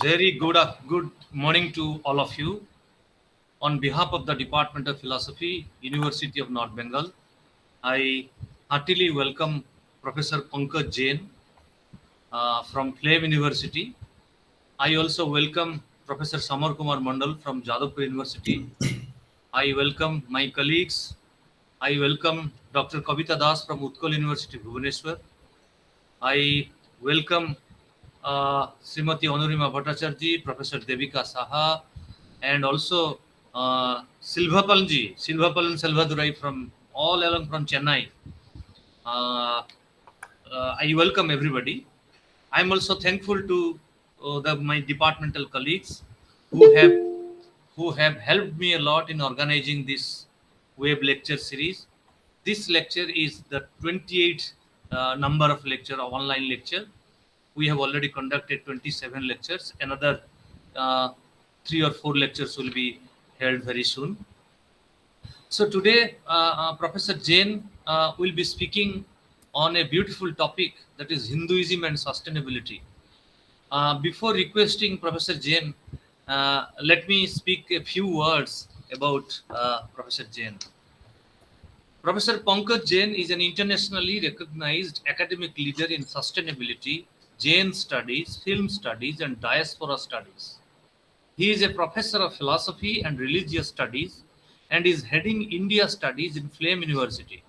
Very good morning to all of you. On behalf of the Department of Philosophy, University of North Bengal, I heartily welcome Professor Pankaj Jain from Flav University. I also welcome Professor Samar Kumar Mandal from Jadavpur University. I welcome my colleagues. I welcome Dr. Kavita Das from Utkal University, Bhubaneswar. I welcome Srimati Honorima Bhattacharya, Professor Devika Saha, and also Silvapalan Selvadurai from all along from Chennai. Uh, I welcome everybody. I'm also thankful to my departmental colleagues who have who have helped me a lot in organizing this web lecture series. This lecture is the 28th number of lecture of online lecture. We have already conducted 27 lectures. Another uh, 3 or 4 lectures will be held very soon. So today, Professor Jain will be speaking on a beautiful topic, that is Hinduism and sustainability. Before requesting Professor Jain, let me speak a few words about Professor Jain. Professor Pankaj Jain is an internationally recognized academic leader in sustainability, Jain studies, film studies, and diaspora studies. He is a professor of philosophy and religious studies and is heading India studies in Flame University.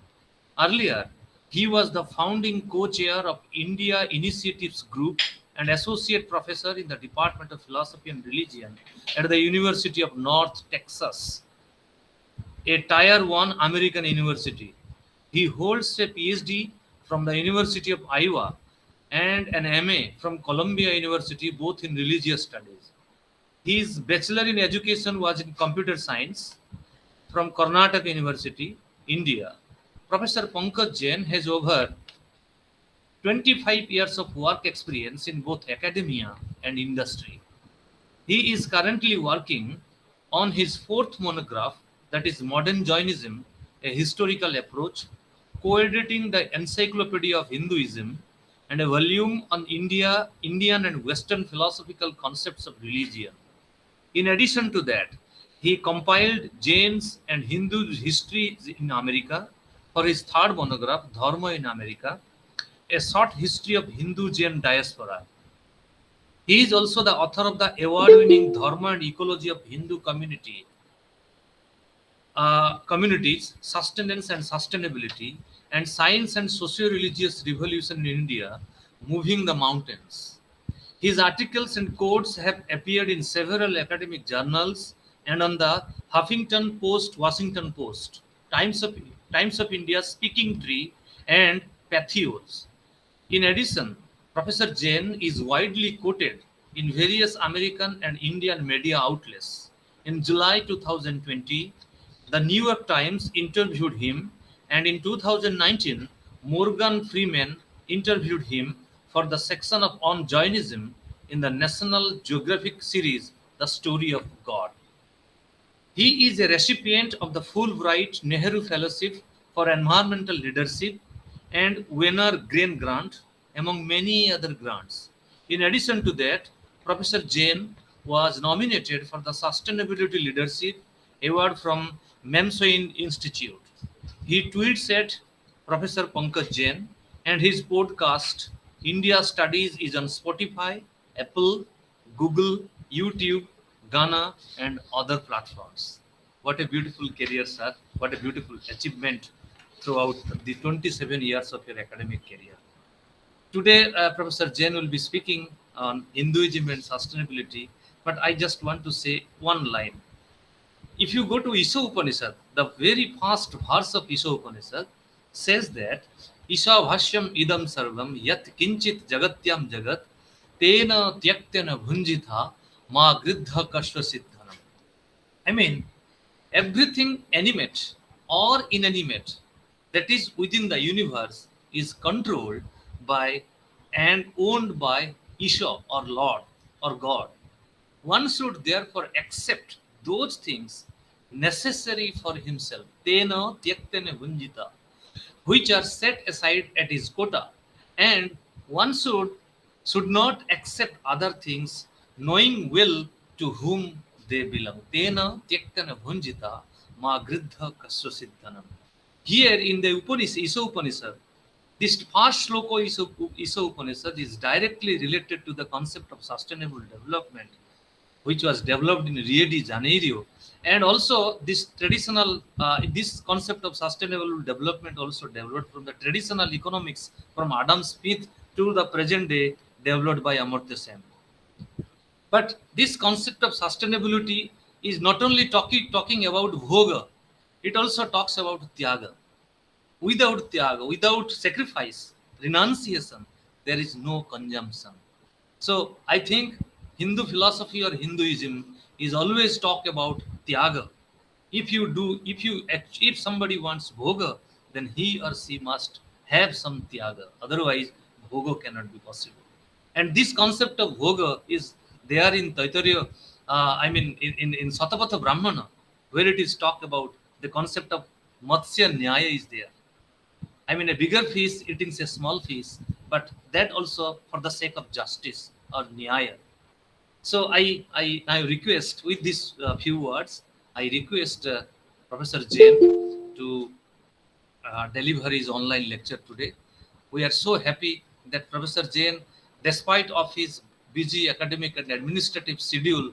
Earlier, he was the founding co-chair of India Initiatives Group and associate professor in the Department of Philosophy and Religion at the University of North Texas, a Tier 1 American university. He holds a PhD from the University of Iowa and an MA from Columbia University, both in religious studies. His bachelor in education was in computer science from Karnataka University, India. Professor Pankaj Jain has over 25 years of work experience in both academia and industry. He is currently working on his fourth monograph, that is Modern Jainism, a historical approach, co-editing the Encyclopedia of Hinduism and a volume on Indian and Western philosophical concepts of religion. In addition to that, he compiled Jain's and Hindu histories in America for his third monograph, Dharma in America, a short history of Hindu Jain diaspora. He is also the author of the award-winning Dharma and Ecology of Hindu communities, Sustenance and Sustainability, and Science and Socio-Religious Revolution in India, Moving the Mountains. His articles and quotes have appeared in several academic journals and on the Huffington Post, Washington Post, Times of India, Speaking Tree, and Patheos. In addition, Professor Jain is widely quoted in various American and Indian media outlets. In July 2020, the New York Times interviewed him, and in 2019, Morgan Freeman interviewed him for the section on Jainism in the National Geographic series, The Story of God. He is a recipient of the Fulbright Nehru Fellowship for Environmental Leadership and Wenner Grain Grant, among many other grants. In addition to that, Professor Jain was nominated for the Sustainability Leadership Award from Memsoin Institute. He tweets at Professor Pankaj Jain, and his podcast India Studies is on Spotify, Apple, Google, YouTube, Ghana, and other platforms. What a beautiful career, sir. What a beautiful achievement throughout the 27 years of your academic career. Today, Professor Jain will be speaking on Hinduism and sustainability, but I just want to say one line. If you go to Isha Upanishad, the very first verse of Isha Upanishad says that Isha Bhashyam idam sarvam yat kinchit jagatyam jagat tena tyaktena bhunjitha ma gridha kashva siddhanam. I mean, everything animate or inanimate that is within the universe is controlled by and owned by Isha or Lord or God. One should therefore accept those things necessary for himself, tena tyaktena bhunjita, which are set aside at his quota, and one should not accept other things knowing well to whom they belong. Tena tyaktana bhunjita ma gridha kasya siddhanam. Here in the Upanishad, Isa Upanishad, this first sloka Isa Upanishad is directly related to the concept of sustainable development, which was developed in Rio de Janeiro. And also this traditional, this concept of sustainable development also developed from the traditional economics from Adam Smith to the present day developed by Amartya Sen. But this concept of sustainability is not only talking about bhoga, it also talks about tyaga. Without tyaga, without sacrifice, renunciation, there is no consumption. So I think Hindu philosophy or Hinduism is always talk about tyaga. If somebody wants bhoga, then he or she must have some tyaga. Otherwise, bhoga cannot be possible. And this concept of bhoga is there in Taittiriya, in Satapatha Brahmana, where it is talked about the concept of Matsya Nyaya is there. I mean, a bigger fish eating a small fish, but that also for the sake of justice or Nyaya. So I request with these few words, I request Professor Jain to deliver his online lecture today. We are so happy that Professor Jain, despite of his busy academic and administrative schedule,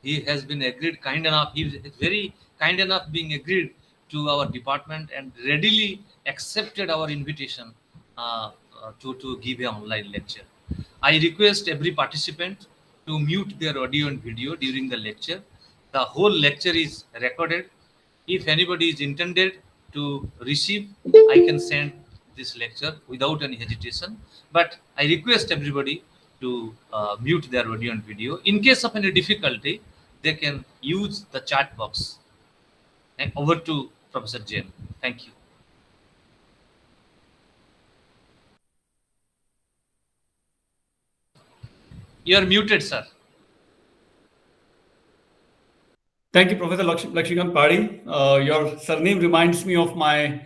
he has been agreed kind enough. He is very kind enough being agreed to our department and readily accepted our invitation to give an online lecture. I request every participant to mute their audio and video during the lecture. The whole lecture is recorded. If anybody is intended to receive, I can send this lecture without any hesitation. But I request everybody to mute their audio and video. In case of any difficulty, they can use the chat box. And over to Professor Jain. Thank you. You are muted, sir. Thank you, Professor Lakshmikant Padi. Your surname reminds me of my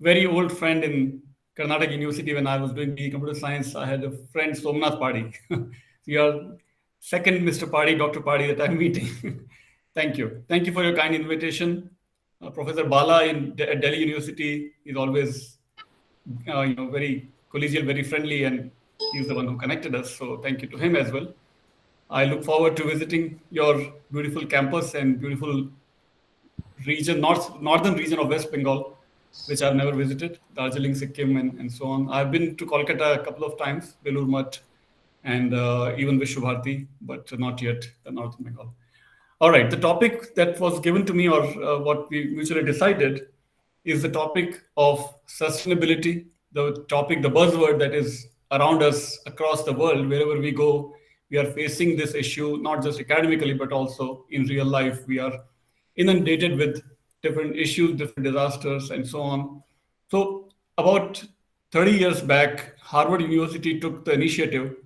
very old friend in Karnataka University when I was doing BE Computer Science. I had a friend, Somnath Padi. Your second Mr. Padi, Dr. Padi that I'm meeting. Thank you. Thank you for your kind invitation. Professor Bala at Delhi University is always very collegial, very friendly, and he's the one who connected us. So thank you to him as well. I look forward to visiting your beautiful campus and beautiful region, northern region of West Bengal, which I've never visited, Darjeeling, Sikkim, and so on. I've been to Kolkata a couple of times, Belur Math, and even Vishwabharati, but not yet the Northern Bengal. All right, the topic that was given to me, or what we mutually decided, is the topic of sustainability, the topic, the buzzword that is around us across the world. Wherever we go, we are facing this issue, not just academically, but also in real life. We are inundated with different issues, different disasters, and so on. So about 30 years back, Harvard University took the initiative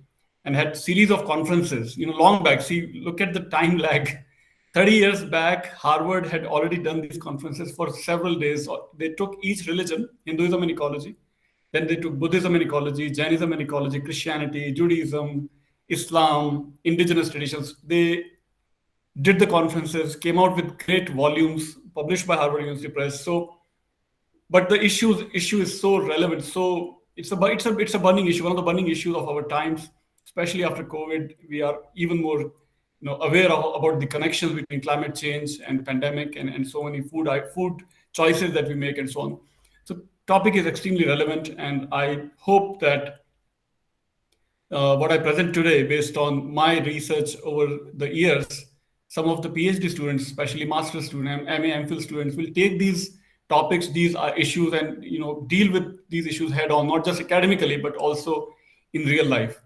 and had series of conferences, long back. See, look at the time lag. 30 years back, Harvard had already done these conferences for several days. They took each religion, Hinduism and ecology. Then they took Buddhism and ecology, Jainism and ecology, Christianity, Judaism, Islam, indigenous traditions. They did the conferences, came out with great volumes published by Harvard University Press. So, but the issue is so relevant. So it's a burning issue, one of the burning issues of our times, especially after COVID. We are even more aware about the connections between climate change and pandemic and so many food choices that we make and so on. So topic is extremely relevant, and I hope that what I present today, based on my research over the years, some of the PhD students, especially master's students, MA, MPhil students, will take these topics, these issues, and deal with these issues head on, not just academically, but also in real life.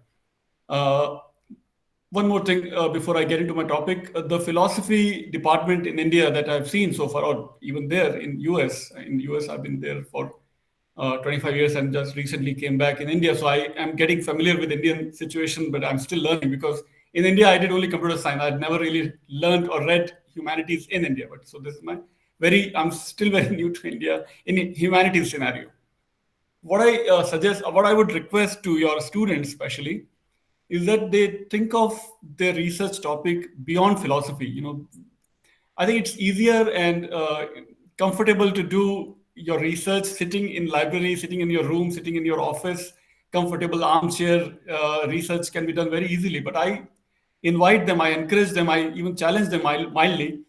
One more thing before I get into my topic, the philosophy department in India that I've seen so far, or even there in US, I've been there for 25 years and just recently came back in India. So I am getting familiar with Indian situation, but I'm still learning, because in India, I did only computer science. I'd never really learned or read humanities in India. But so this is I'm still very new to India in humanities scenario. What I suggest, what I would request to your students especially, is that they think of their research topic beyond philosophy. I think it's easier and comfortable to do your research sitting in library, sitting in your room, sitting in your office, comfortable armchair research can be done very easily. But I invite them, I encourage them, I even challenge them mildly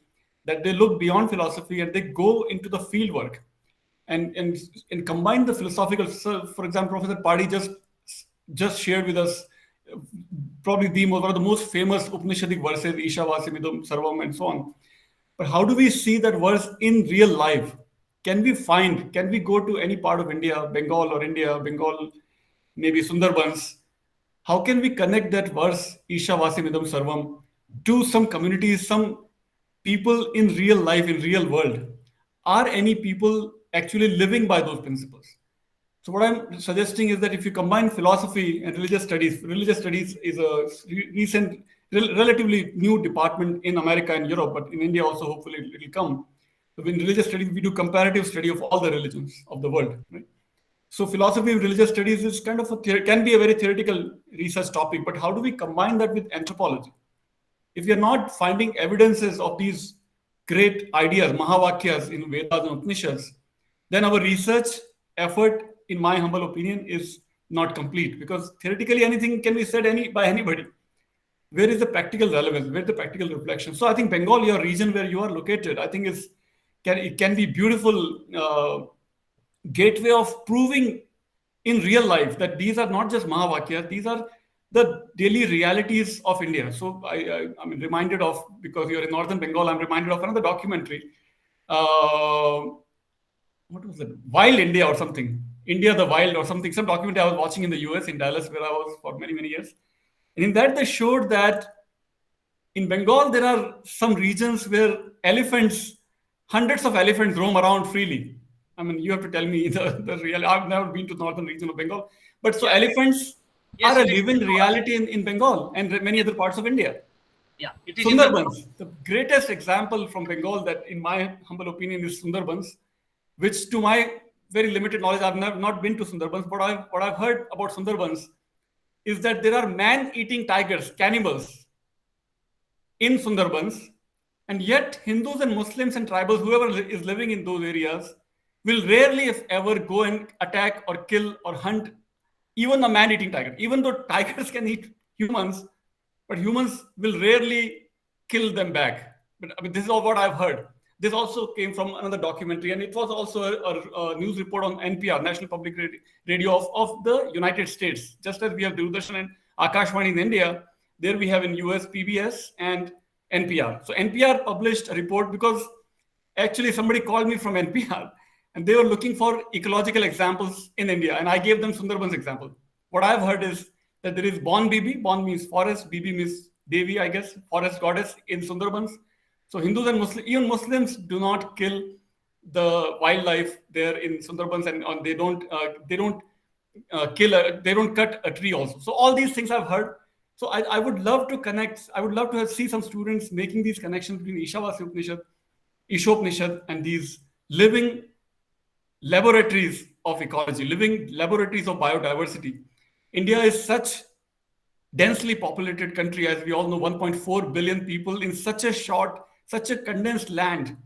that they look beyond philosophy and they go into the field work and combine the philosophical. So, for example, Professor Padi just shared with us probably one of the most famous Upanishadic verses, Ishavasya Sarvam, and so on. But how do we see that verse in real life? Can we go to any part of India, Bengal, maybe Sundarbans? How can we connect that verse, Ishavasya Sarvam, to some communities, some people in real life, in real world? Are any people actually living by those principles? So what I'm suggesting is that if you combine philosophy and religious studies is a recent, relatively new department in America and Europe, but in India also hopefully it will come. So in religious studies, we do comparative study of all the religions of the world. Right? So philosophy of religious studies is kind of can be a very theoretical research topic, but how do we combine that with anthropology? If you're not finding evidences of these great ideas, Mahavakyas in Vedas and Upanishads, then our research effort, in my humble opinion, is not complete, because theoretically anything can be said by anybody. Where is the practical relevance? Where is the practical reflection? So I think Bengal, your region where you are located, I think it can be beautiful gateway of proving in real life that these are not just Mahavakyas, these are the daily realities of India. So I'm reminded of, because you're in northern Bengal, I'm reminded of another documentary. What was it? Wild India or something. India the Wild or something. Some documentary I was watching in the US, in Dallas, where I was for many, many years. And in that, they showed that in Bengal, there are some regions where hundreds of elephants roam around freely. I mean, you have to tell me the real. I've never been to northern region of Bengal. But so Yeah. elephants Yes, are a it is. living reality in Bengal and many other parts of India. Yeah, it is in the north. Sundarbans, the greatest example from Bengal that, in my humble opinion, is Sundarbans, which, to my very limited knowledge, I've not been to Sundarbans, but what I've heard about Sundarbans is that there are man-eating tigers, cannibals, in Sundarbans, and yet Hindus and Muslims and tribals, whoever is living in those areas, will rarely, if ever, go and attack or kill or hunt even a man-eating tiger. Even though tigers can eat humans, but humans will rarely kill them back. But I mean, this is all what I've heard. This also came from another documentary, and it was also a news report on NPR, National Public Radio of the United States. Just as we have Doordarshan and Akashvani in India, there we have in US PBS and NPR. So NPR published a report because actually somebody called me from NPR and they were looking for ecological examples in India, and I gave them Sundarbans example. What I've heard is that there is Bon Bibi. Bon means forest, Bibi means Devi, I guess, forest goddess in Sundarbans. So Hindus and Muslims, even Muslims, do not kill the wildlife there in Sundarbans, and they don't they don't cut a tree also. So all these things I've heard. So I would love to connect. I would love to see some students making these connections between Ishavasya Upanishad, Ishopanishad, and these living laboratories of ecology, living laboratories of biodiversity. India is such densely populated country, as we all know, 1.4 billion people in such a condensed land.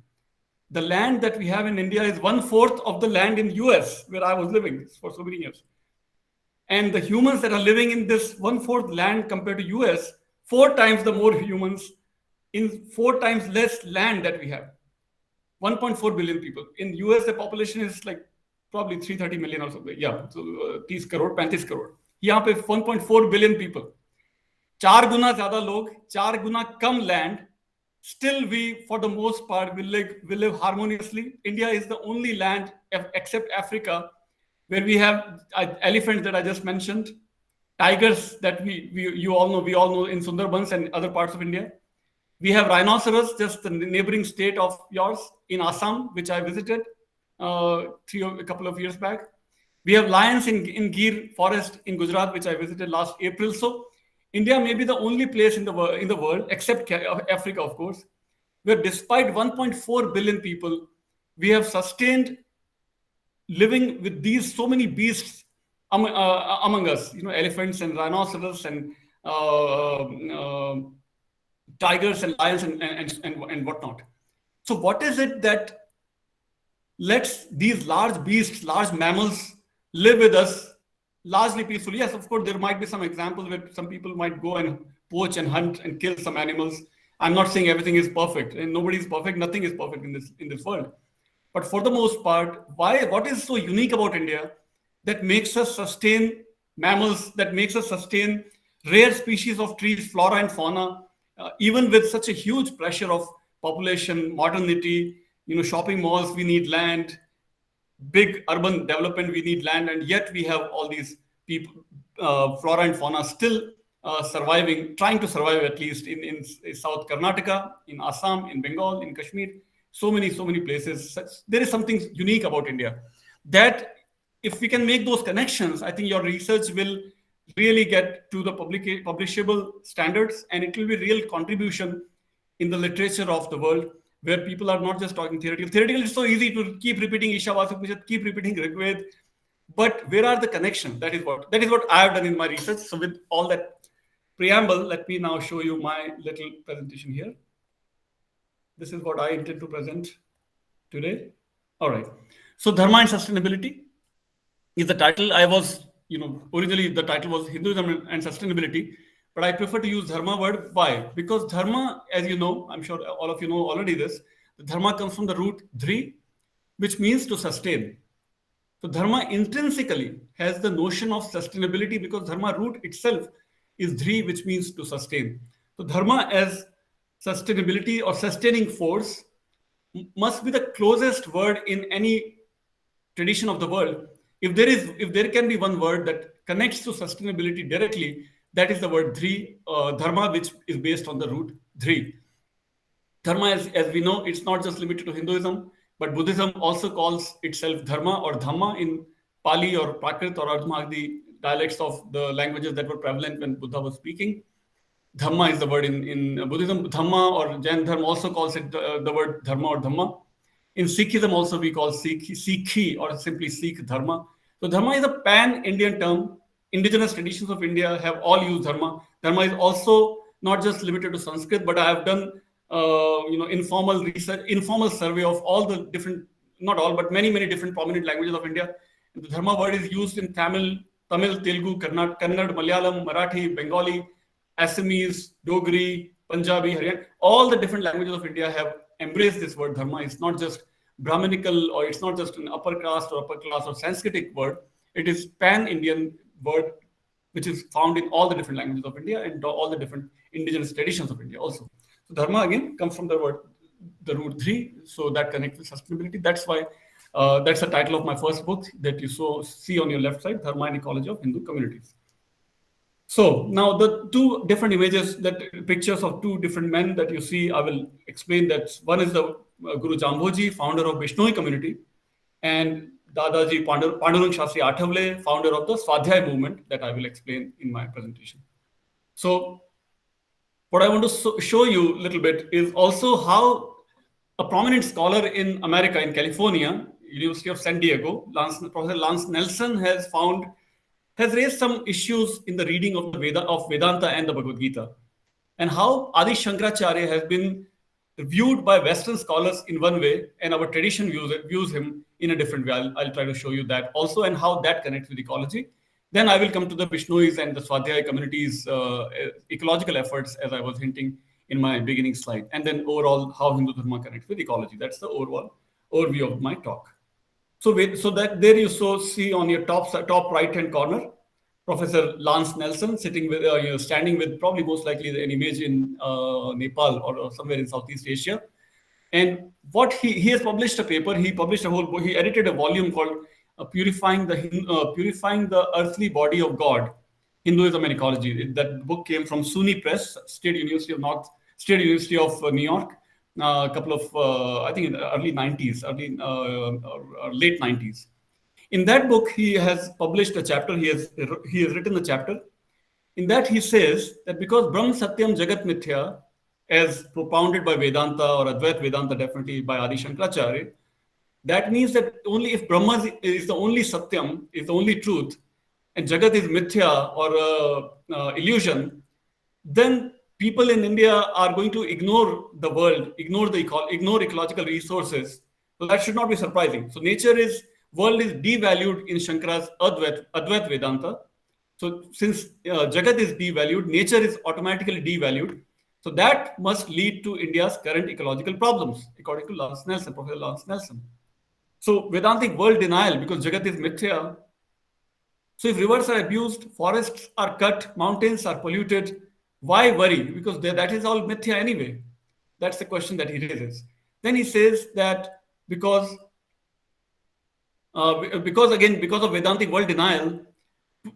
The land that we have in India is 1/4 of the land in US, where I was living for so many years. And the humans that are living in this 1/4 land compared to US, 4 times the more humans in 4 times less land that we have. 1.4 billion people. In US, the population is like probably 330 million or something. Yeah, so 30 crore, 35 crore. यहाँ पे 1.4 billion people. 4 गुना ज़्यादा लोग, 4 गुना कम land. Still, we, for the most part, will live harmoniously. India is the only land, except Africa, where we have elephants that I just mentioned, tigers that we all know in Sundarbans and other parts of India. We have rhinoceros, just the neighboring state of yours, in Assam, which I visited a couple of years back. We have lions in Gir forest in Gujarat, which I visited last April. So India may be the only place in the world, except Africa, of course, where despite 1.4 billion people, we have sustained living with these so many beasts among us, elephants and rhinoceros and tigers and lions and whatnot. So what is it that lets these large beasts, large mammals live with us largely peacefully? Yes, of course, there might be some examples where some people might go and poach and hunt and kill some animals. I'm not saying everything is perfect, and nobody is perfect. Nothing is perfect in this world. But for the most part, what is so unique about India that makes us sustain mammals, that makes us sustain rare species of trees, flora and fauna, even with such a huge pressure of population, modernity, shopping malls, we need land, big urban development, we need land, and yet we have all these people, flora and fauna still surviving, trying to survive at least in South Karnataka, in Assam, in Bengal, in Kashmir, so many places. There is something unique about India that if we can make those connections, I think your research will really get to the publishable standards, and it will be real contribution in the literature of the world, where people are not just talking theoretical. Theoretical is so easy to keep repeating Ishavasya Upanishad, keep repeating Rigved, but where are the connections? That is what I have done in my research. So with all that preamble, let me now show you my little presentation here. This is what I intend to present today. All right. So Dharma and Sustainability is the title. I was, originally the title was Hinduism and Sustainability, but I prefer to use Dharma word. Why? Because Dharma, as you know, I'm sure all of you know already this, the Dharma comes from the root Dhri, which means to sustain. So Dharma intrinsically has the notion of sustainability because Dharma root itself is Dhri, which means to sustain. So Dharma as sustainability or sustaining force must be the closest word in any tradition of the world. If there can be one word that connects to sustainability directly, that is the word Dhri, Dharma, which is based on the root Dhri. Dharma, as we know, it's not just limited to Hinduism, but Buddhism also calls itself Dharma or Dhamma in Pali or Prakrit or Ardhamag, the dialects of the languages that were prevalent when Buddha was speaking. Dhamma is the word in Buddhism. Dhamma or Jain Dharma also calls it the word Dharma or Dhamma. In Sikhism also we call Sikhi or simply Sikh Dharma. So Dharma is a pan-Indian term. Indigenous traditions of India have all used Dharma. Dharma is also not just limited to Sanskrit, but I have done informal research, informal survey of all the different, not all, but many different prominent languages of India. And the Dharma word is used in Tamil, Telugu, Kannada, Malayalam, Marathi, Bengali, Assamese, Dogri, Punjabi, Haryana. All the different languages of India have embraced this word Dharma. It's not just Brahminical, or it's not just an upper caste or Sanskritic word. It is pan-Indian word, which is found in all the different languages of India and all the different indigenous traditions of India also. So Dharma again comes from the root Dhri, so that connects with sustainability. That's why that's the title of my first book that you see on your left side, Dharma and Ecology of Hindu Communities. So now the two different images, pictures of two different men that you see, I will explain that. One is the Guru Jambhoji, founder of Bishnoi community, and Dadaji Pandurang Shastri Athavale, founder of the Swadhyay movement, that I will explain in my presentation. So what I want to show you a little bit is also how a prominent scholar in America, in California, University of San Diego, Professor Lance Nelson has raised some issues in the reading of Vedanta and the Bhagavad Gita, and how Adi Shankaracharya has been viewed by Western scholars in one way, and our tradition views him in a different way. I'll try to show you that also, and how that connects with ecology. Then I will come to the Bishnois and the Swadhyay communities' ecological efforts, as I was hinting in my beginning slide, and then overall how Hindu Dharma connects with ecology. That's the overall overview of my talk. So that there you see on your top right-hand corner, Professor Lance Nelson standing with probably most likely an image in Nepal or somewhere in Southeast Asia. And what he has published a paper, he published a whole book, he edited a volume called Purifying the Earthly Body of God, Hinduism and Ecology. That book came from SUNY Press, State University of New York, a couple of, I think in the early 90s, or late 90s. In that book, he has published a chapter, he has written a chapter. In that he says that because Brahm Satyam Jagat Mithya, as propounded by Vedanta or Advaita Vedanta, definitely by Adi Shankaracharya, that means that only if Brahma is the only Satyam, is the only truth, and Jagat is Mithya or illusion, then people in India are going to ignore the world, ignore ecological resources. So that should not be surprising. So world is devalued in Shankara's Advait Vedanta. So since Jagat is devalued, nature is automatically devalued. So that must lead to India's current ecological problems, according to Professor Lawrence Nelson. So Vedantic world denial, because Jagat is mithya. So if rivers are abused, forests are cut, mountains are polluted, why worry? Because that is all mithya anyway. That's the question that he raises. Then he says that because of Vedantic world denial,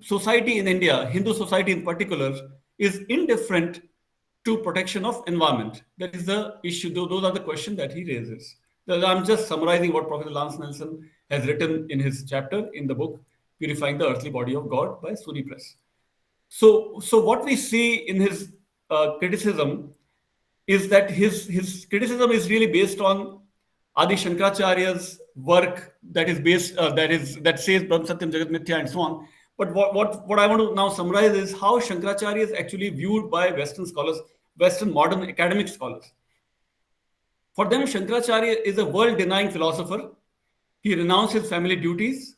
society in India, Hindu society in particular, is indifferent to protection of environment. That is the issue. Those are the questions that he raises. I'm just summarizing what Professor Lance Nelson has written in his chapter in the book Purifying the Earthly Body of God by Suni Press. So what we see in his criticism is that his criticism is really based on Adi Shankaracharya's work that says Brahm Satyam Jagat Mithya and so on. But what I want to now summarize is how Shankaracharya is actually viewed by Western scholars, Western modern academic scholars. For them, Shankaracharya is a world-denying philosopher. He renounced his family duties.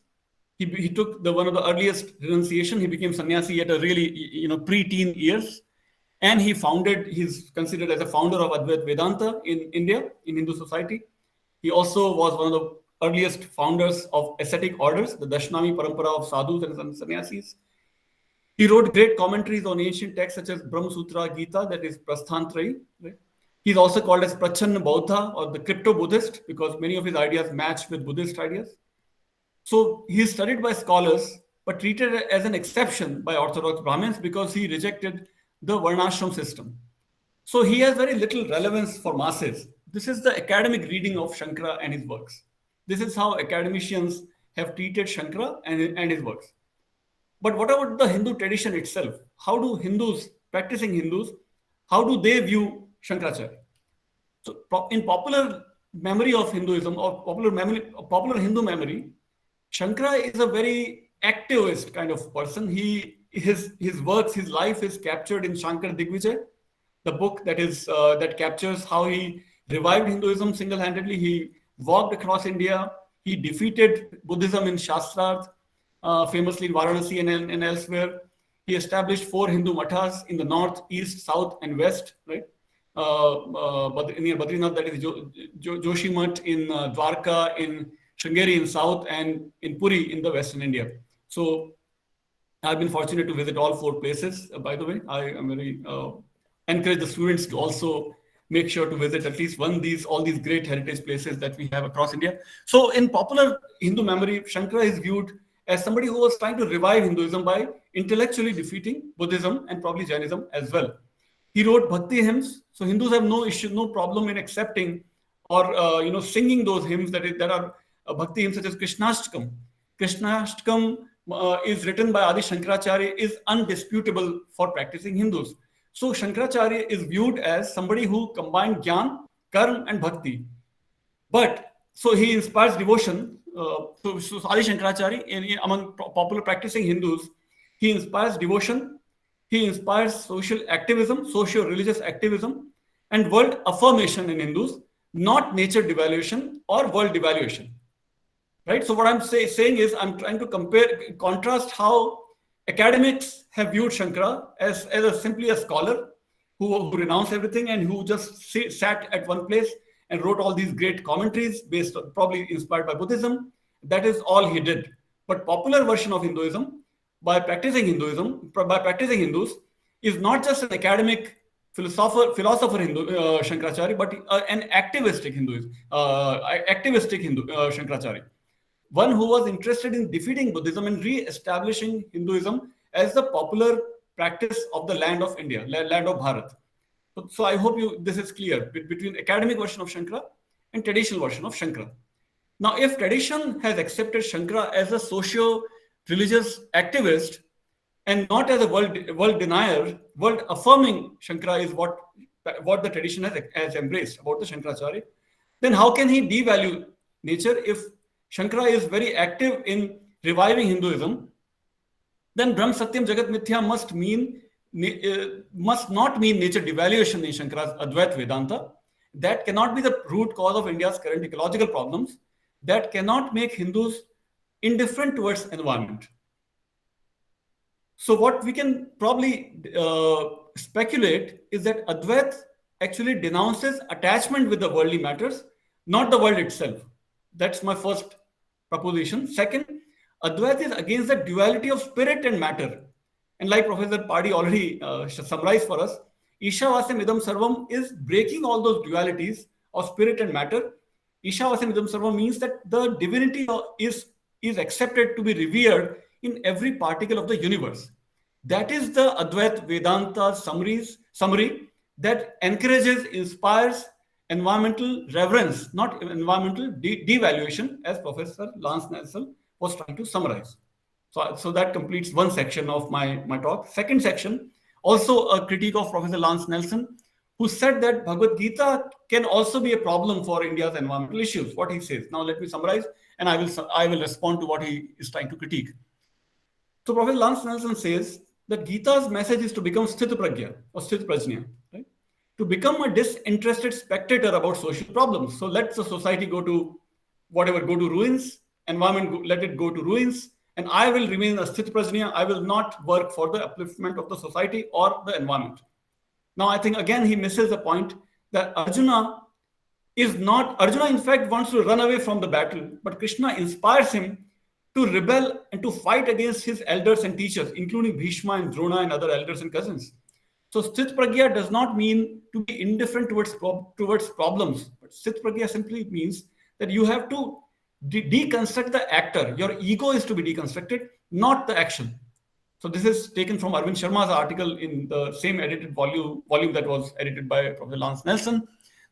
He took one of the earliest renunciation. He became sannyasi at a really pre-teen years, and he's considered as a founder of Advait Vedanta in India, in Hindu society. He also was one of the earliest founders of ascetic orders, the Dashnami Parampara of sadhus and sannyasis. He wrote great commentaries on ancient texts such as Brahma Sutra, Gita, that is Prasthantrayi. Right? He's also called as Prachanna Bauddha, or the crypto-Buddhist, because many of his ideas match with Buddhist ideas. So he is studied by scholars, but treated as an exception by Orthodox Brahmins because he rejected the Varnashram system. So he has very little relevance for masses. This is the academic reading of Shankara and his works. This is how academicians have treated Shankara and his works. But what about the Hindu tradition itself? How do practicing Hindus, how do they view Shankaracharya? So in popular memory of Hinduism, or popular Hindu memory, Shankara is a very activist kind of person. His works, his life is captured in Shankar Digvijay, the book that captures how he revived Hinduism single-handedly. He walked across India. He defeated Buddhism in Shastrarth, famously in Varanasi and elsewhere. He established 4 Hindu mathas in the north, east, south, and west, right? Near Badrinath, that is Joshimath in Dwarka, in Sringeri in south, and in Puri in the western India. So I've been fortunate to visit all 4 places. By the way, I am very encourage the students to also make sure to visit at least all these great heritage places that we have across India. So in popular Hindu memory, Shankara is viewed as somebody who was trying to revive Hinduism by intellectually defeating Buddhism and probably Jainism as well. He wrote bhakti hymns, so Hindus have no problem in accepting or singing those hymns that are bhakti hymns such as Krishnashtakam. Krishnashtakam is written by Adi Shankaracharya, is undisputable for practicing Hindus. So Shankaracharya is viewed as somebody who combined Gyan, Karma, and Bhakti. But so he inspires devotion. So Adi Shankaracharya, among popular practicing Hindus, he inspires devotion. He inspires social activism, socio-religious activism, and world affirmation in Hindus, not nature devaluation or world devaluation. Right. So what I'm saying is, I'm trying to contrast how academics have viewed Shankara as simply a scholar who renounced everything and who just sat at one place and wrote all these great commentaries probably inspired by Buddhism. That is all he did. But popular version of Hinduism, by practicing Hindus, is not just an academic philosopher Hindu Shankaracharya, but an activistic Hindu Shankaracharya. One who was interested in defeating Buddhism and re-establishing Hinduism as the popular practice of the land of India, land of Bharat. So I hope this is clear between academic version of Shankara and traditional version of Shankara. Now, if tradition has accepted Shankara as a socio-religious activist and not as a world denier, world affirming Shankara is what the tradition has embraced about the Shankaracharya, then how can he devalue nature if Shankara is very active in reviving Hinduism? Then Brahm Satyam Jagat Mithya must mean must not mean nature devaluation in Shankara's Advaita Vedanta. That cannot be the root cause of India's current ecological problems. That cannot make Hindus indifferent towards environment. So what we can probably speculate is that Advait actually denounces attachment with the worldly matters, not the world itself. That's my first proposition. Second, Advait is against the duality of spirit and matter. And like Professor Padi already summarized for us, Ishavasam Idam Sarvam is breaking all those dualities of spirit and matter. Ishavasam Idam Sarvam means that the divinity is accepted to be revered in every particle of the universe. That is the Advait Vedanta summary that encourages, inspires environmental reverence, not environmental devaluation, as Professor Lance Nelson was trying to summarize. So that completes one section of my talk. Second section, also a critique of Professor Lance Nelson, who said that Bhagavad Gita can also be a problem for India's environmental issues, what he says. Now let me summarize, and I will respond to what he is trying to critique. So Professor Lance Nelson says that Gita's message is to become Sthita Prajna or Sthita Prajna, right? To become a disinterested spectator about social problems. So let the society go to ruins, environment, let it go to ruins, and I will remain a Sthita Prajna. I will not work for the upliftment of the society or the environment. Now, I think again he misses the point that Arjuna in fact wants to run away from the battle, but Krishna inspires him to rebel and to fight against his elders and teachers, including Bhishma and Drona and other elders and cousins. So Sthit Pragya does not mean to be indifferent towards problems, but Sthit Pragya simply means that you have to deconstruct the actor. Your ego is to be deconstructed, not the action. So this is taken from Arvind Sharma's article in the same edited volume that was edited by Professor Lance Nelson,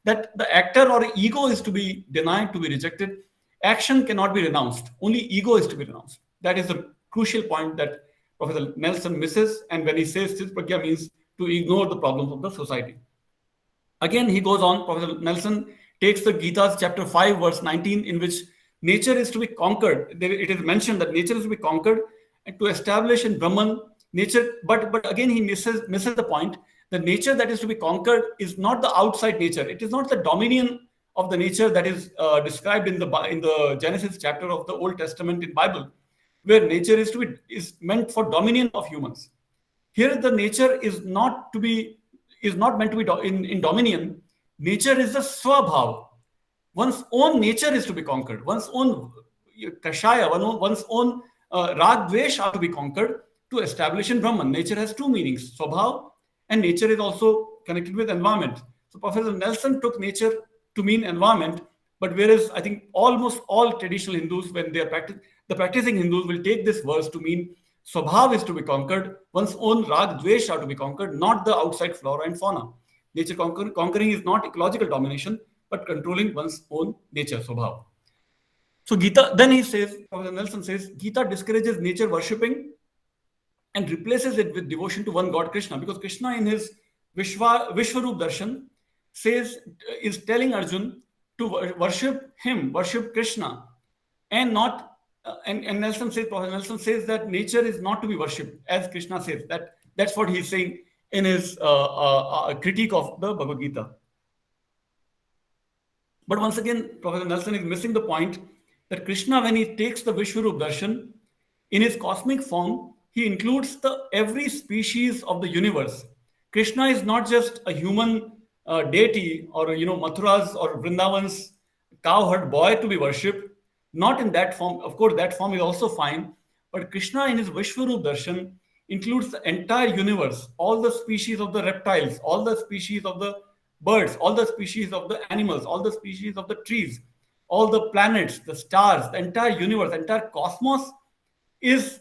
that the actor or ego is to be denied, to be rejected. Action cannot be renounced. Only ego is to be renounced. That is the crucial point that Professor Nelson misses. And when he says Sthit Pragya means to ignore the problems of the society. Again, he goes on, Professor Nelson takes the Gita's chapter 5, verse 19, in which nature is to be conquered. It is mentioned that nature is to be conquered and to establish in Brahman nature. But again, he misses the point. The nature that is to be conquered is not the outside nature. It is not the dominion of the nature that is described in the Genesis chapter of the Old Testament in Bible, where nature is meant for dominion of humans. Here, the nature is not meant to be in dominion. Nature is the swabhav. One's own nature is to be conquered. One's own kashaya, one's own rag dvesh are to be conquered to establish in Brahman. Nature has two meanings, swabhav, and nature is also connected with environment. So Professor Nelson took nature to mean environment, but whereas I think almost all traditional Hindus, when they are the practicing Hindus will take this verse to mean swabhav is to be conquered, one's own rag dvesh are to be conquered, not the outside flora and fauna. Nature conquering is not ecological domination, but controlling one's own nature, swabhav. So Gita, then he says, Professor Nelson says, Gita discourages nature worshipping and replaces it with devotion to one God, Krishna, because Krishna in his Vishwarup Darshan is telling Arjun to worship him, worship Krishna, and not. And Professor Nelson says that nature is not to be worshipped, as Krishna says. That's what he's saying in his critique of the Bhagavad Gita. But once again, Professor Nelson is missing the point that Krishna, when he takes the Vishwarup Darshan, in his cosmic form, he includes every species of the universe. Krishna is not just a human deity or Mathura's or Vrindavan's cowherd boy to be worshipped. Not in that form. Of course, that form is also fine. But Krishna in his Vishwarup Darshan includes the entire universe, all the species of the reptiles, all the species of the birds, all the species of the animals, all the species of the trees, all the planets, the stars, the entire universe, the entire cosmos is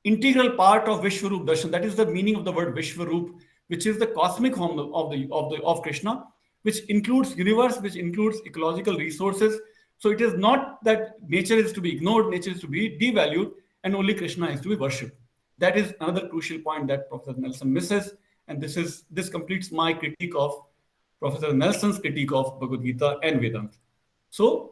integral part of Vishwarup Darshan. That is the meaning of the word Vishwarup, which is the cosmic form of Krishna, which includes universe, which includes ecological resources. So it is not that nature is to be ignored, nature is to be devalued, and only Krishna is to be worshipped. That is another crucial point that Professor Nelson misses, and this completes my critique of Professor Nelson's critique of Bhagavad Gita and Vedanta. So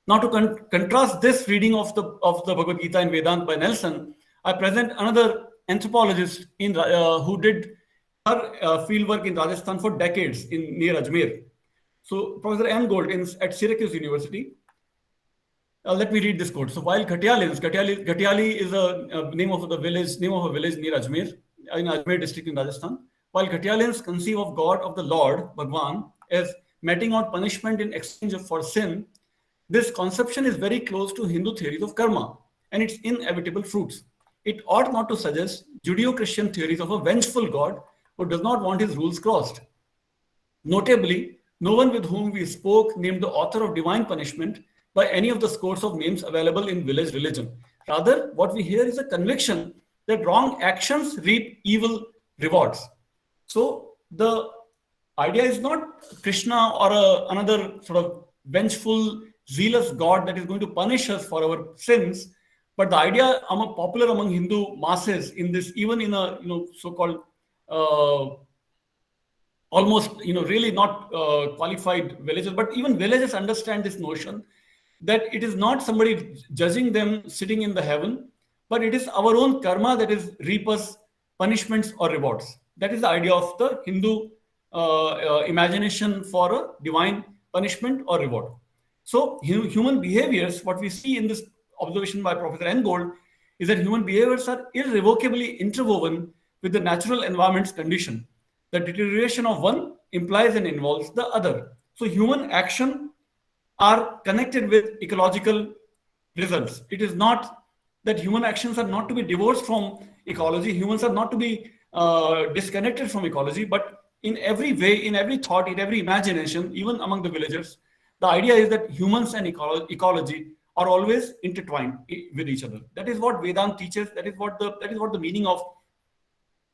now to contrast this reading of the Bhagavad Gita and Vedanta by Nelson, I present another anthropologist who did her field work in Rajasthan for decades near Ajmer. So Professor M. Gold at Syracuse University. Let me read this quote. So while Ghatyali is a name of a village near Ajmer, in Ajmer district in Rajasthan. While Ghatyalians conceive of God of the Lord, Bhagwan, as meting out punishment in exchange for sin, this conception is very close to Hindu theories of karma and its inevitable fruits. It ought not to suggest Judeo-Christian theories of a vengeful God who does not want his rules crossed. Notably, no one with whom we spoke named the author of divine punishment by any of the scores of names available in village religion. Rather, what we hear is a conviction that wrong actions reap evil rewards. So the idea is not Krishna or another sort of vengeful, zealous God that is going to punish us for our sins, but the idea popular among Hindu masses in this, even in a so-called almost really not qualified villagers, but even villagers understand this notion that it is not somebody judging them sitting in the heaven, but it is our own karma that is reap us punishments or rewards. That is the idea of the Hindu imagination for a divine punishment or reward. So human behaviors, what we see in this observation by Professor N. Gold, is that human behaviors are irrevocably interwoven with the natural environment's condition. The deterioration of one implies and involves the other. So human action are connected with ecological results. It is not that human actions are not to be divorced from ecology. Humans are not to be disconnected from ecology, but in every way, in every thought, in every imagination, even among the villagers, the idea is that humans and ecology are always intertwined with each other. That is what Vedanta teaches. That is what the meaning of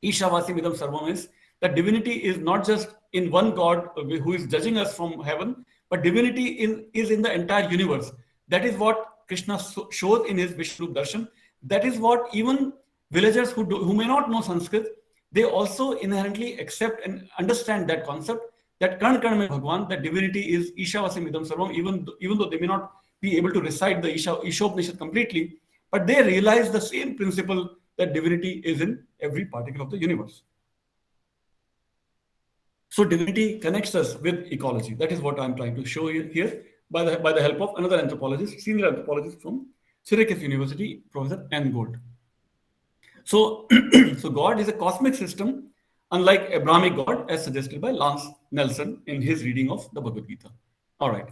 Ishavasya Idam Sarvam is. That divinity is not just in one God who is judging us from heaven, but divinity is in the entire universe. That is what Krishna shows in his Vishnu Darshan. That is what even villagers who may not know Sanskrit, they also inherently accept and understand that concept, that Karn Karn mein Bhagwan, that divinity is Ishavasya Idam Sarvam, even though they may not be able to recite the Ishopanishad completely, but they realize the same principle that divinity is in every particle of the universe. So divinity connects us with ecology. That is what I'm trying to show you here by the help of another anthropologist, senior anthropologist from Syracuse University, Professor N. Gold. So, so God is a cosmic system, unlike Abrahamic God, as suggested by Lance Nelson in his reading of the Bhagavad Gita. All right.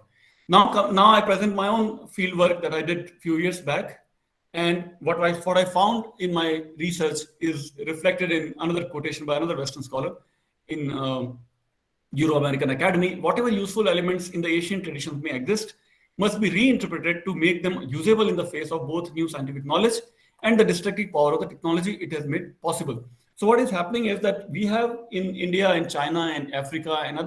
Now I present my own field work that I did a few years back. And what I found in my research is reflected in another quotation by another Western scholar in Euro-American Academy. Whatever useful elements in the Asian traditions may exist must be reinterpreted to make them usable in the face of both new scientific knowledge and the destructive power of the technology it has made possible. So what is happening is that we have in India and China and Africa and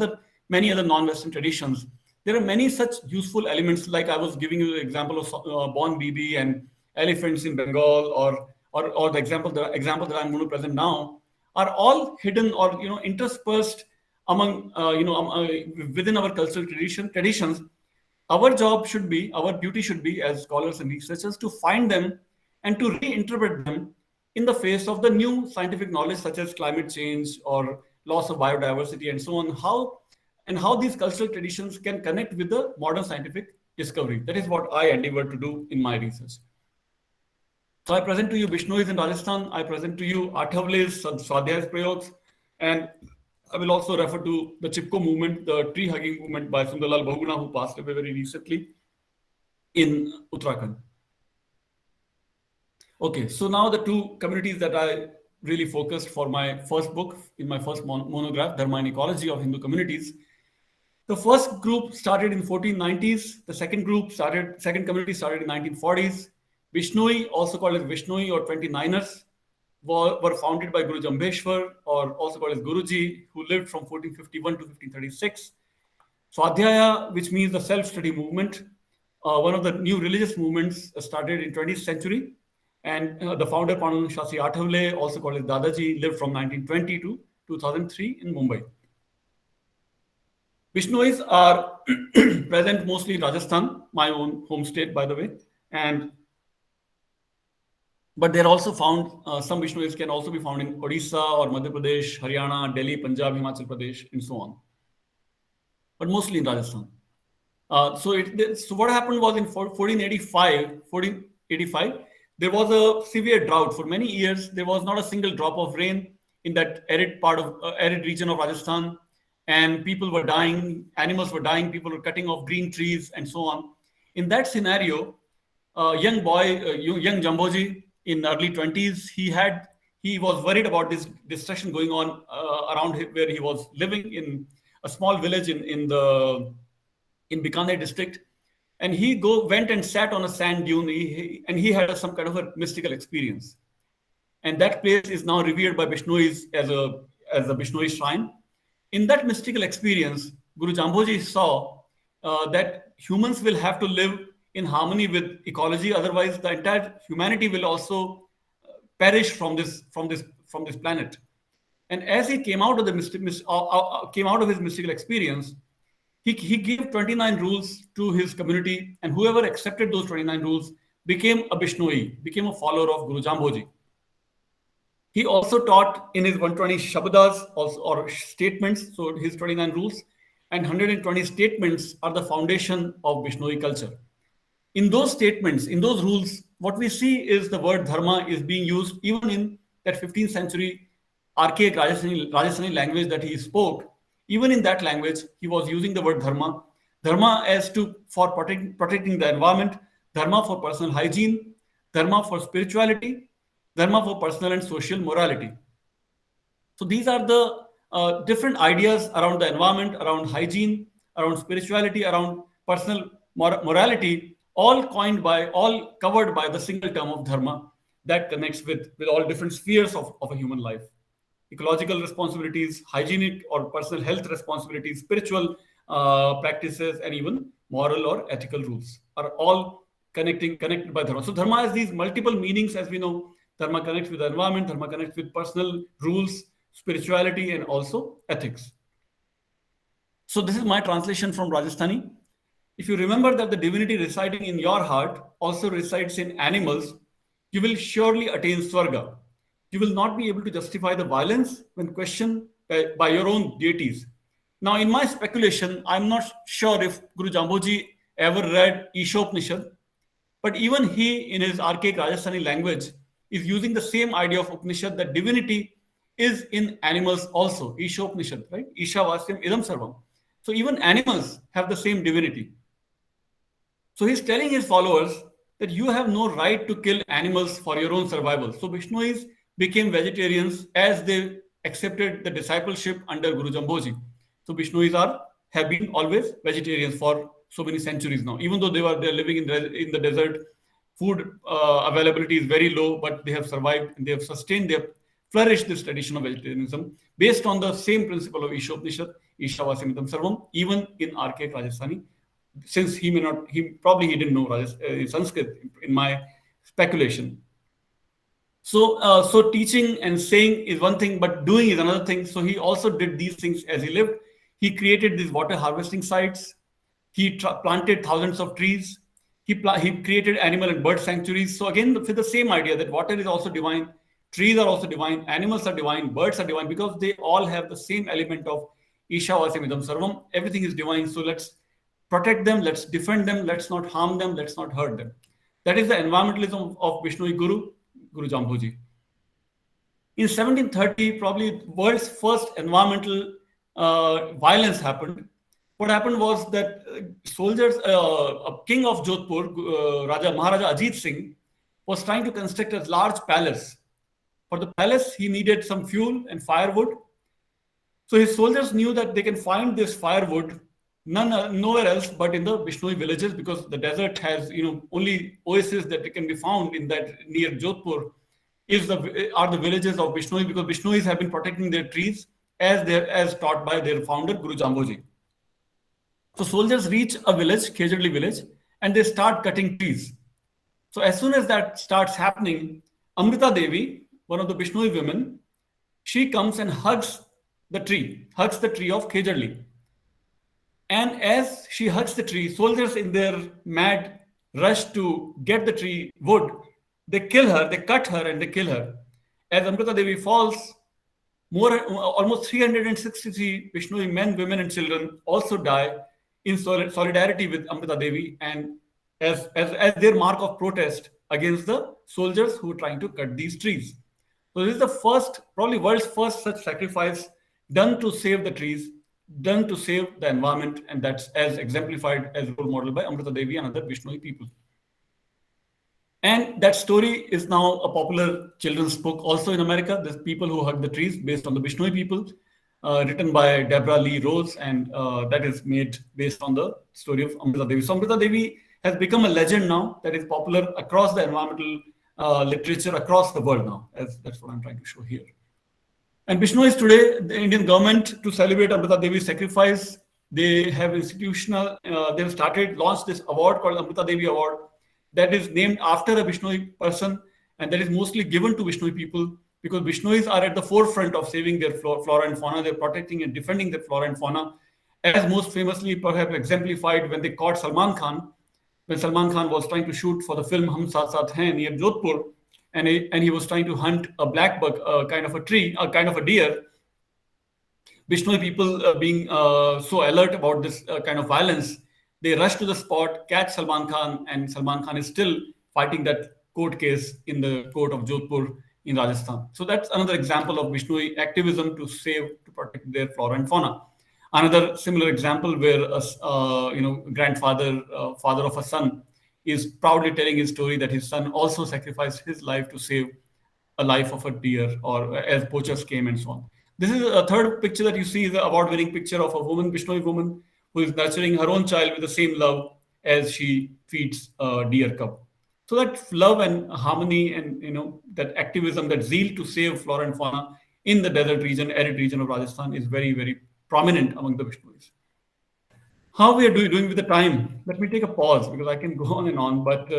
many other non-Western traditions, there are many such useful elements, like I was giving you the example of Bon Bibi and elephants in Bengal, or the example that I'm going to present now, are all hidden or interspersed among within our cultural traditions. Our duty should be as scholars and researchers to find them and to reinterpret them in the face of the new scientific knowledge such as climate change or loss of biodiversity and so on, how these cultural traditions can connect with the modern scientific discovery. That is what I endeavor to do in my research. So I present to you Bishnois in Rajasthan, I present to you Athavle's Swadhyay Prayogs, and I will also refer to the Chipko movement, the tree hugging movement by Sundarlal Bahuguna, who passed away very recently in Uttarakhand. Okay, so now the two communities that I really focused for my first book, in my first monograph, Dharma and Ecology of Hindu Communities. The first group started in 1490s. The second community started in 1940s. Vishnoi, also called as Vishnoi or 29ers, were founded by Guru Jambheshwar, or also called as Guruji, who lived from 1451 to 1536. Swadhyaya, which means the self-study movement, one of the new religious movements started in 20th century. And the founder, Pandu Shastri Athavle, also called as Dadaji, lived from 1920 to 2003 in Mumbai. Bishnois are present mostly in Rajasthan, my own home state, by the way. And But they're also found, some Bishnois can also be found in Odisha or Madhya Pradesh, Haryana, Delhi, Punjab, Himachal Pradesh, and so on. But mostly in Rajasthan. So what happened was in 1485, there was a severe drought. For many years, there was not a single drop of rain in that arid region of Rajasthan, and people were dying, animals were dying, people were cutting off green trees, and so on. In that scenario, young Jamboji in early 20s, he was worried about this destruction going on around where he was living in a small village in Bikaner district, and he went and sat on a sand dune, and he had some kind of a mystical experience. And that place is now revered by Bishnois as a Bishnoi shrine. In that mystical experience, Guru Jamboji saw that humans will have to live in harmony with ecology, otherwise the entire humanity will also perish from this planet. And as he came out of his mystical experience, he gave 29 rules to his community, and whoever accepted those 29 rules became a Bishnoi, became a follower of Guru Jamboji. He also taught in his 120 Shabdas or statements, so his 29 rules, and 120 statements are the foundation of Bishnoi culture. In those statements, in those rules, what we see is the word dharma is being used even in that 15th century archaic Rajasthani language that he spoke. Even in that language, he was using the word dharma. Dharma for protecting the environment, dharma for personal hygiene, dharma for spirituality, dharma for personal and social morality. So these are the different ideas around the environment, around hygiene, around spirituality, around personal morality, all covered by the single term of dharma that connects with all different spheres of a human life. Ecological responsibilities, hygienic or personal health responsibilities, spiritual practices, and even moral or ethical rules are all connected by dharma. So dharma has these multiple meanings, as we know. Dharma connects with the environment, dharma connects with personal rules, spirituality, and also ethics. So this is my translation from Rajasthani. If you remember that the divinity residing in your heart also resides in animals, you will surely attain Swarga. You will not be able to justify the violence when questioned by your own deities. Now, in my speculation, I'm not sure if Guru Jamboji ever read Ishopanishad, but even he, in his archaic Rajasthani language, is using the same idea of Upanishad, that divinity is in animals also. Ishopanishad, right? Isha Vasyam Idam Sarvam. So even animals have the same divinity. So he's telling his followers that you have no right to kill animals for your own survival. So Bishnois became vegetarians as they accepted the discipleship under Guru Jamboji. So Bishnois have been always vegetarians for so many centuries now. Even though they're living in the desert, food availability is very low, but they have survived and they have sustained, they have flourished this tradition of vegetarianism based on the same principle of Ishopanishad, Isha Vasyam Idam Sarvam, even in archaic Rajasthani. Since he didn't know Sanskrit, in my speculation. So teaching and saying is one thing, but doing is another thing. So he also did these things as he lived. He created these water harvesting sites. He planted thousands of trees. He created animal and bird sanctuaries. So again, with the same idea that water is also divine, trees are also divine, animals are divine, birds are divine, because they all have the same element of Isha Vasyam Idam Sarvam. Everything is divine. So let's protect them, let's defend them, let's not harm them, let's not hurt them. That is the environmentalism of Bishnoi Guru Jamboji. In 1730, probably world's first environmental violence happened. What happened was that soldiers, a king of Jodhpur, Maharaja Ajit Singh, was trying to construct a large palace. For the palace, he needed some fuel and firewood. So his soldiers knew that they can find this firewood nowhere else but in the Bishnoi villages, because the desert has only oases that can be found in that near Jodhpur are the villages of Bishnoi, because Bishnois have been protecting their trees as taught by their founder Guru Jamboji. So soldiers reach a village, Khejarli village, and they start cutting trees. So as soon as that starts happening, Amrita Devi, one of the Bishnoi women, she comes and hugs the tree of Khejarli. And as she hugs the tree, soldiers in their mad rush to get the tree wood they kill her, they cut her, and they kill her. As Amrita Devi falls, almost 363 Vishnoi men, women, and children also die in solidarity with Amrita Devi and as their mark of protest against the soldiers who were trying to cut these trees. So this is the first, probably world's first such sacrifice done to save the trees, done to save the environment, and that's as exemplified as role model by Amrita Devi and other Vishnoi people. And that story is now a popular children's book also in America. There's People Who Hug the Trees, based on the Bishnoi people, written by Deborah Lee Rose, and that is made based on the story of Amrita Devi. So Amrita Devi has become a legend now that is popular across the environmental literature across the world now, as that's what I'm trying to show here. And Bishnois today, the Indian government, to celebrate Amrita Devi's sacrifice, they have launched this award called Amrita Devi Award, that is named after a Bishnoi person, and that is mostly given to Bishnoi people because Bishnois are at the forefront of saving their flora and fauna. They're protecting and defending their flora and fauna, as most famously perhaps exemplified when they caught Salman Khan, when Salman Khan was trying to shoot for the film Hum Saath Saath Hain near Jodhpur, and he was trying to hunt a black buck, kind of a tree, a kind of a deer. Bishnoi people being so alert about this kind of violence, they rush to the spot, catch Salman Khan, and Salman Khan is still fighting that court case in the court of Jodhpur in Rajasthan. So that's another example of Bishnoi activism to protect their flora and fauna. Another similar example where a grandfather, father of a son, is proudly telling his story that his son also sacrificed his life to save a life of a deer, or as poachers came and so on. This is a third picture that you see is the award-winning picture of a woman, Bishnoi woman, who is nurturing her own child with the same love as she feeds a deer cub. So that love and harmony and that activism, that zeal to save flora and fauna in the desert region, arid region of Rajasthan is very, very prominent among the Bishnois. How we are doing with the time? Let me take a pause because I can go on and on, but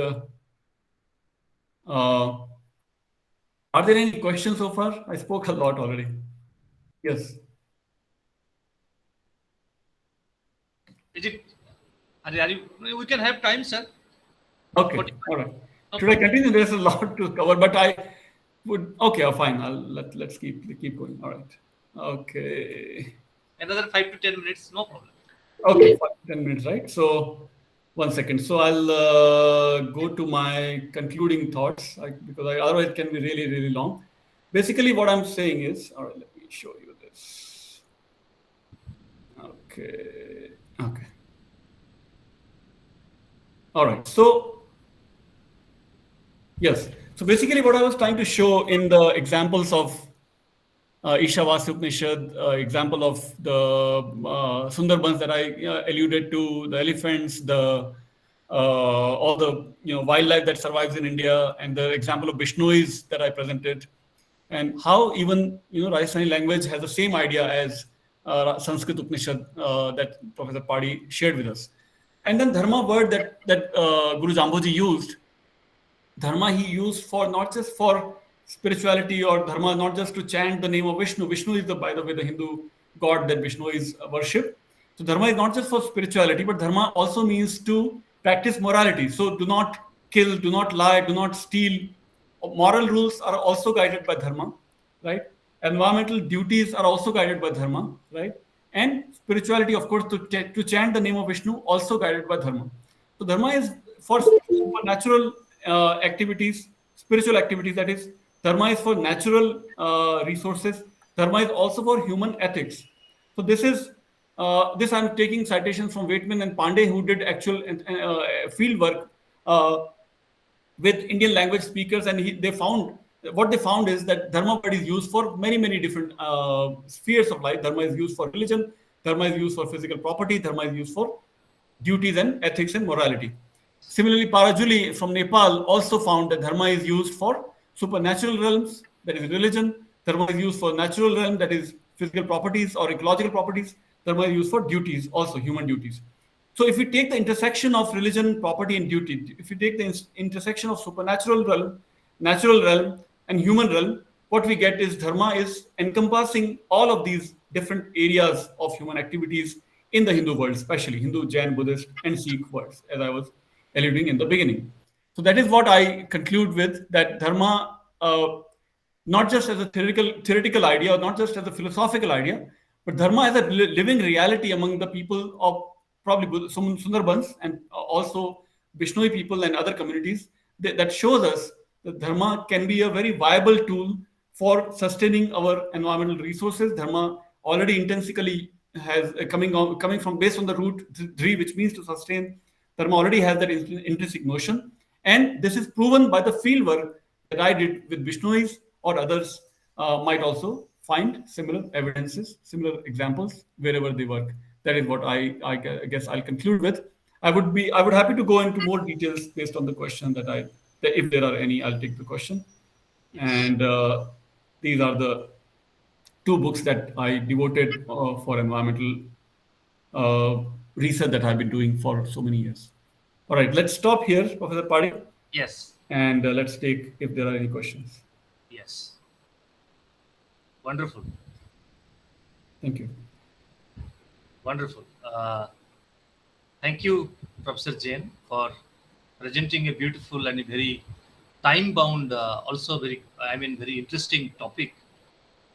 are there any questions so far? I spoke a lot already. Yes. We can have time, sir. Okay. All right. Should I continue? There's a lot to cover, but I would. Okay, fine. Let's keep going. All right. Okay. Another 5 to 10 minutes, no problem. Okay, 5 to 10 minutes, right? So, 1 second. So I'll go to my concluding thoughts because otherwise it can be really, really long. Basically, what I'm saying is, all right, let me show you this. Okay. All right. So, yes. So basically, what I was trying to show in the examples of Ishavasya Upanishad, example of the Sundarbans that I alluded to, the elephants, all the wildlife that survives in India, and the example of Bishnois that I presented, and how even Rajasthani language has the same idea as Sanskrit Upanishad that Professor Padi shared with us. And then dharma word that Guru Jamboji used, dharma he used for not just for spirituality, or dharma not just to chant the name of Vishnu. Vishnu is by the way, the Hindu god that Vishnu is worshipped. So dharma is not just for spirituality, but dharma also means to practice morality. So do not kill, do not lie, do not steal. Moral rules are also guided by dharma, right? Environmental duties are also guided by dharma, right? And spirituality, of course, to chant the name of Vishnu, also guided by dharma. So dharma is for supernatural activities, spiritual activities, that is. Dharma is for natural resources. Dharma is also for human ethics. So this I'm taking citations from Waitman and Pandey, who did actual field work with Indian language speakers, and they found is that dharma word is used for many, many different spheres of life. Dharma is used for religion. Dharma is used for physical property. Dharma is used for duties and ethics and morality. Similarly, Parajuli from Nepal also found that dharma is used for supernatural realms, that is religion. Dharma is used for natural realm, that is physical properties or ecological properties. Dharma is used for duties, also human duties. So if we take the intersection of religion, property, and duty, if you take the intersection of supernatural realm, natural realm, and human realm, what we get is dharma is encompassing all of these different areas of human activities in the Hindu world, especially Hindu, Jain, Buddhist, and Sikh worlds, as I was alluding in the beginning. So that is what I conclude with, that dharma, not just as a theoretical idea, or not just as a philosophical idea, but dharma as a living reality among the people of probably Sundarbans and also Bishnoi people and other communities, that shows us that dharma can be a very viable tool for sustaining our environmental resources. Dharma already intrinsically has coming from based on the root dri, which means to sustain. Dharma already has that intrinsic notion, and this is proven by the field work that I did with Bishnois, or others might also find similar evidences, similar examples wherever they work. That is what I guess I'll conclude with. I would happy to go into more details based on the question that if there are any, I'll take the question. And these are the two books that I devoted for environmental research that I've been doing for so many years. All right, let's stop here, Professor Padi, Yes. and let's take if there are any questions. Yes. Wonderful. Thank you. Wonderful. Thank you, Professor Jain, for presenting a beautiful and a very time-bound, also very interesting topic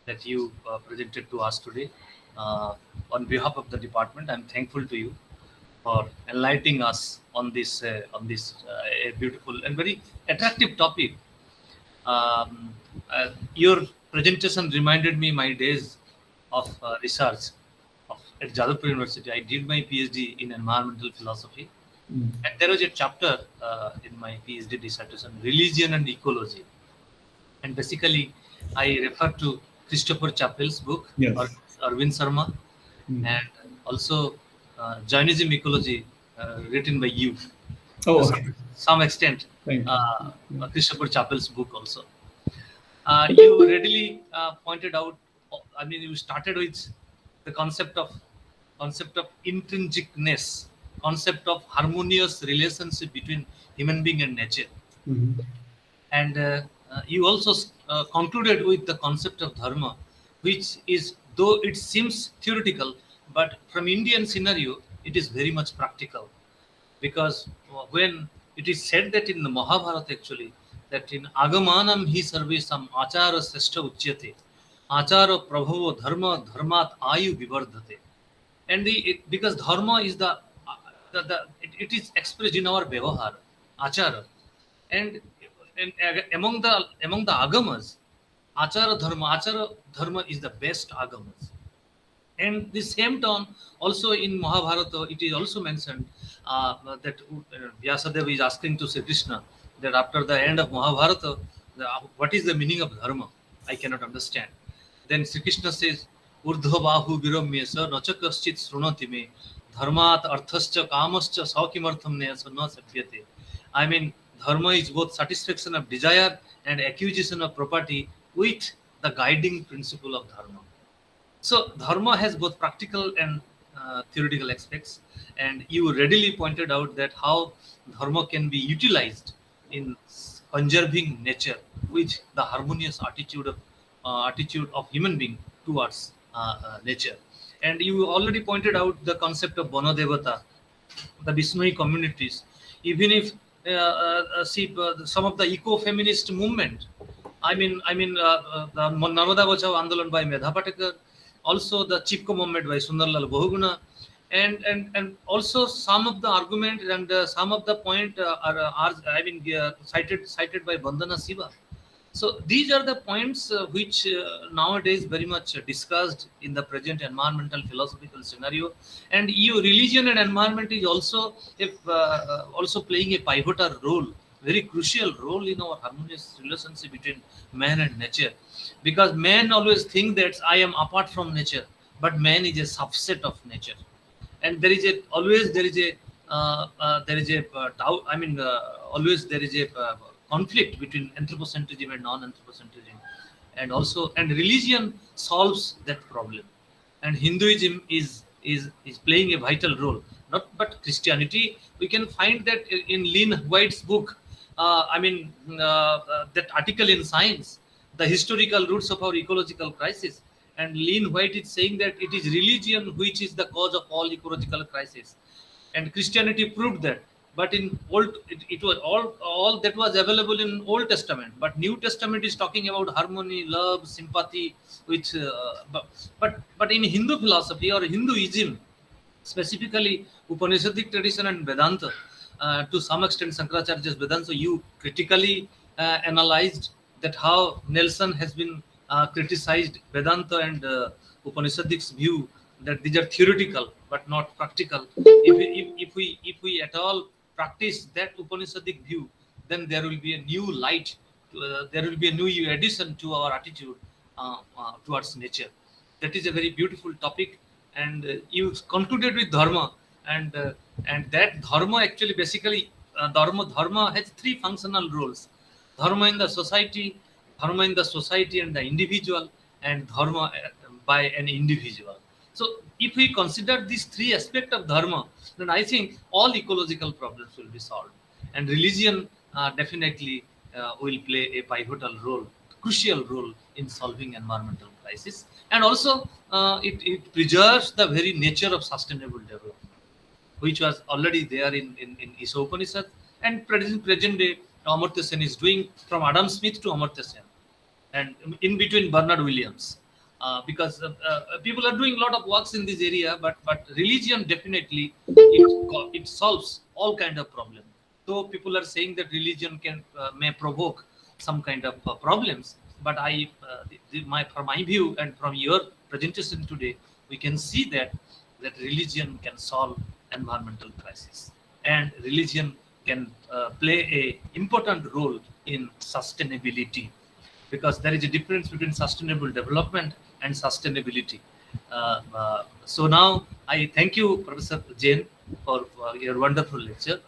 that you presented to us today. On behalf of the department, I'm thankful to you for enlightening us on this a beautiful and very attractive topic. Your presentation reminded me my days of research at Jadavpur University. I did my PhD in environmental philosophy, and there was a chapter in my PhD dissertation, religion and ecology, and basically I refer to Christopher Chappell's book, Yes. Arvind Sharma, and also Jainism ecology, written by you. Oh, To some extent, thank you. Christopher Chappell's book also. You readily pointed out. You started with the concept of intrinsicness, concept of harmonious relationship between human being and nature, and you also concluded with the concept of dharma, which is, though it seems theoretical, but from Indian scenario, it is very much practical, because when it is said that in the Mahabharata, actually, that in agamanam hi sarvesam achara sreshta uchyate, achara prabhavo dharma dharmat ayu vivardhate, and because dharma is it is expressed in our vyavahar, achara, and among the agamas, achara dharma is the best agamas. And the same term also in Mahabharata, it is also mentioned that Vyasadeva is asking to Sri Krishna that after the end of Mahabharata, what is the meaning of dharma? I cannot understand. Then Sri Krishna says, Urdhva bahu viramye sa nachakaschit srunati me dharmat arthascha kamascha saukimartham neyasa na sapyate. I mean, dharma is both satisfaction of desire and acquisition of property with the guiding principle of dharma. So dharma has both practical and theoretical aspects, and you readily pointed out that how dharma can be utilized in conserving nature with the harmonious attitude of human being towards nature. And you already pointed out the concept of Vana Devata, the Bishnoi communities. Even if some of the eco-feminist movement, the Narmada Bachao Andolan by Medha Patekar, also the Chipko movement by Sundarlal Bahuguna, and also some of the argument and some of the point are cited by Vandana Shiva. So these are the points which nowadays very much discussed in the present environmental philosophical scenario, and religion and environment is also also playing a pivotal role, very crucial role in our harmonious relationship between man and nature, because man always think that I am apart from nature, but man is a subset of nature, and there is always a conflict between anthropocentrism and non-anthropocentrism, and religion solves that problem, and Hinduism is playing a vital role. But Christianity, we can find that in Lynn White's book, that article in Science, the historical roots of our ecological crisis, and Lynn White is saying that it is religion which is the cause of all ecological crisis, and Christianity proved that but in old it was all that was available in Old Testament. But New Testament is talking about harmony, love, sympathy, which but in Hindu philosophy or Hinduism, specifically Upanishadic tradition and Vedanta, to some extent Shankaracharya's Vedanta. So you critically analyzed that how Nelson has been criticized Vedanta and Upanishadic's view that these are theoretical but not practical. If we at all practice that Upanishadic view, then there will be a new light, there will be a new addition to our attitude towards nature. That is a very beautiful topic, and you concluded with dharma, and that dharma actually basically dharma has three functional roles: dharma in the society, and the individual, and dharma by an individual. So if we consider these three aspects of dharma, then I think all ecological problems will be solved, and religion definitely will play a pivotal role, crucial role in solving environmental crisis. And also it preserves the very nature of sustainable development, which was already there in Isha Upanishad, and present day Amartya Sen is doing, from Adam Smith to Amartya Sen, and in between Bernard Williams, because people are doing a lot of works in this area, but religion definitely it solves all kind of problems. Though people are saying that religion can may provoke some kind of problems, but from my view and from your presentation today, we can see that religion can solve environmental crisis, and religion can play a important role in sustainability, because there is a difference between sustainable development and sustainability. So now I thank you, Professor Jain, for your wonderful lecture.